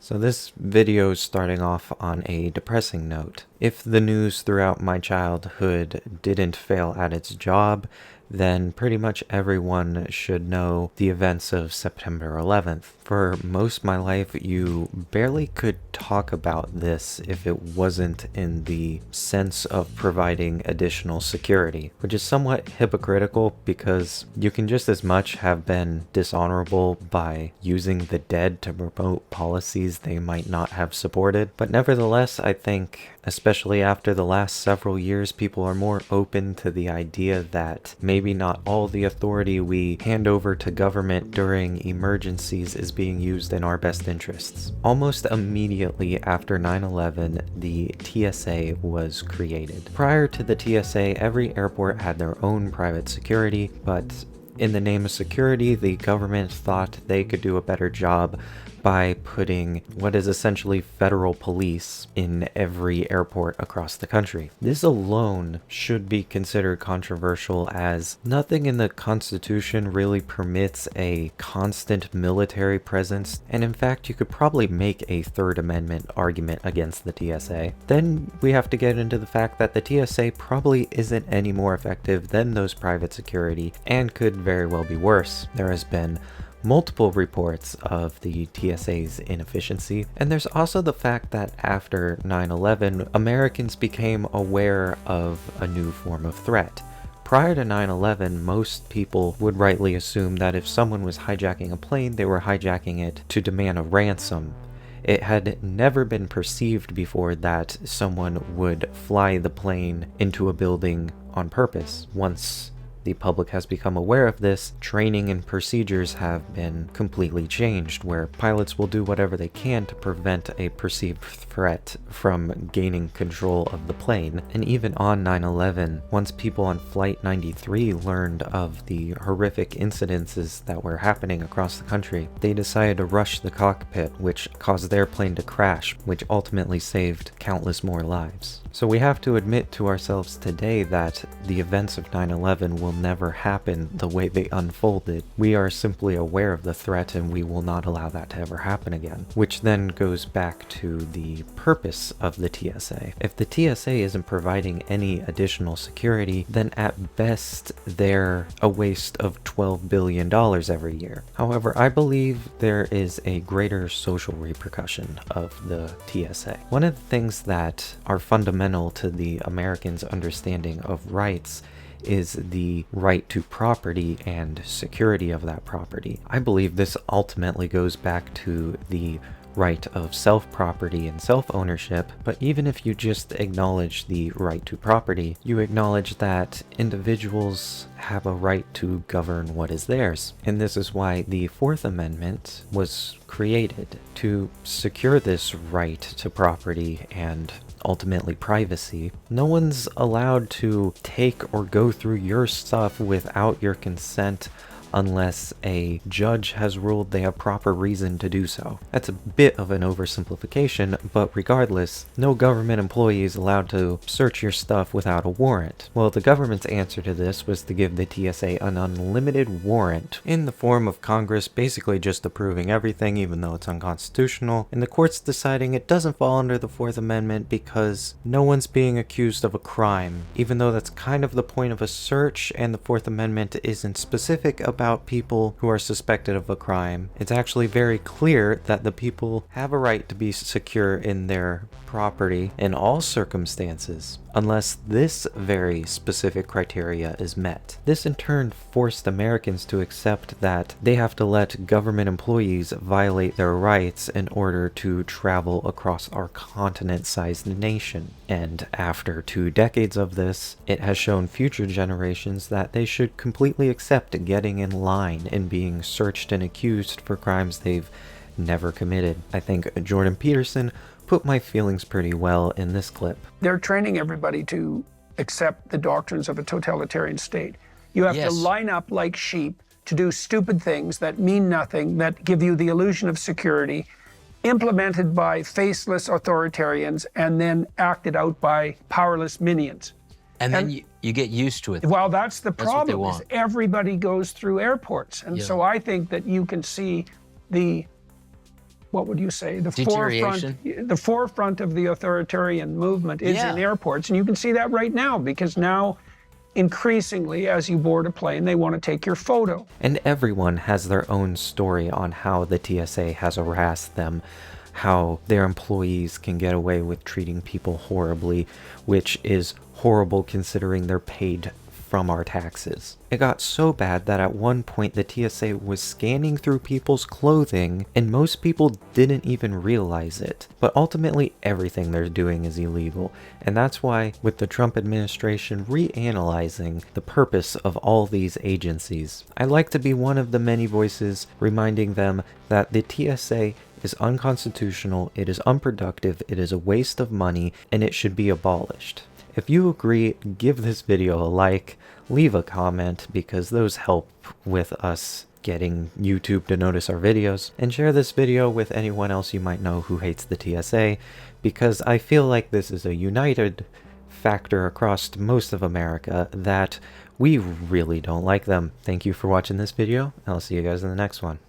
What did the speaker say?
So this video is starting off on a depressing note. If the news throughout my childhood didn't fail at its job, then pretty much everyone should know the events of September 11th. For most of my life, you barely could talk about this if it wasn't in the sense of providing additional security, which is somewhat hypocritical because you can just as much have been dishonorable by using the dead to promote policies they might not have supported. But nevertheless, I think, especially after the last several years, people are more open to the idea that maybe not all the authority we hand over to government during emergencies is being used in our best interests. Almost immediately after 9/11, the TSA was created. Prior to the TSA, every airport had their own private security, but in the name of security, the government thought they could do a better job by putting what is essentially federal police in every airport across the country. This alone should be considered controversial, as nothing in the Constitution really permits a constant military presence, and in fact you could probably make a Third Amendment argument against the TSA. Then we have to get into the fact that the TSA probably isn't any more effective than those private security and could very well be worse. There has been multiple reports of the TSA's inefficiency, and there's also the fact that after 9/11, Americans became aware of a new form of threat. Prior to 9/11, most people would rightly assume that if someone was hijacking a plane, they were hijacking it to demand a ransom. It had never been perceived before that someone would fly the plane into a building on purpose. Once the public has become aware of this, training and procedures have been completely changed, where pilots will do whatever they can to prevent a perceived threat from gaining control of the plane. And even on 9/11, once people on Flight 93 learned of the horrific incidences that were happening across the country, they decided to rush the cockpit, which caused their plane to crash, which ultimately saved countless more lives. So we have to admit to ourselves today that the events of 9/11 will never happen the way they unfolded. We are simply aware of the threat, and we will not allow that to ever happen again. Which then goes back to the purpose of the TSA. If the TSA isn't providing any additional security, then at best they're a waste of $12 billion every year. However, I believe there is a greater social repercussion of the TSA. One of the things that are fundamental to the Americans' understanding of rights is the right to property and security of that property. I believe this ultimately goes back to the right of self-property and self-ownership, but even if you just acknowledge the right to property, you acknowledge that individuals have a right to govern what is theirs. And this is why the Fourth Amendment was created, to secure this right to property and ultimately privacy. No one's allowed to take or go through your stuff without your consent unless a judge has ruled they have proper reason to do so. That's a bit of an oversimplification, but regardless, no government employee is allowed to search your stuff without a warrant. Well, the government's answer to this was to give the TSA an unlimited warrant in the form of Congress basically just approving everything, even though it's unconstitutional, and the courts deciding it doesn't fall under the Fourth Amendment because no one's being accused of a crime, even though that's kind of the point of a search, and the Fourth Amendment isn't specific about people who are suspected of a crime. It's actually very clear that the people have a right to be secure in their property in all circumstances, unless this very specific criteria is met. This in turn forced Americans to accept that they have to let government employees violate their rights in order to travel across our continent-sized nation. And after 2 decades of this, it has shown future generations that they should completely accept getting in line and being searched and accused for crimes they've never committed. I think Jordan Peterson put my feelings pretty well in this clip. They're training everybody to accept the doctrines of a totalitarian state. You have to line up like sheep to do stupid things that mean nothing, that give you the illusion of security, implemented by faceless authoritarians and then acted out by powerless minions. And then you get used to it. Well, that's the problem, is everybody goes through airports. And so I think that you can see what would you say, Deterioration. the forefront of the authoritarian movement is in airports. And you can see that right now, because now increasingly, as you board a plane, they want to take your photo. And everyone has their own story on how the TSA has harassed them, how their employees can get away with treating people horribly, which is horrible considering they're paid from our taxes. It got so bad that at one point the TSA was scanning through people's clothing and most people didn't even realize it. But ultimately everything they're doing is illegal, and that's why with the Trump administration reanalyzing the purpose of all these agencies, I like to be one of the many voices reminding them that the TSA is unconstitutional, it is unproductive, it is a waste of money, and it should be abolished. If you agree, give this video a like, leave a comment because those help with us getting YouTube to notice our videos, and share this video with anyone else you might know who hates the TSA, because I feel like this is a united factor across most of America that we really don't like them. Thank you for watching this video, and I'll see you guys in the next one.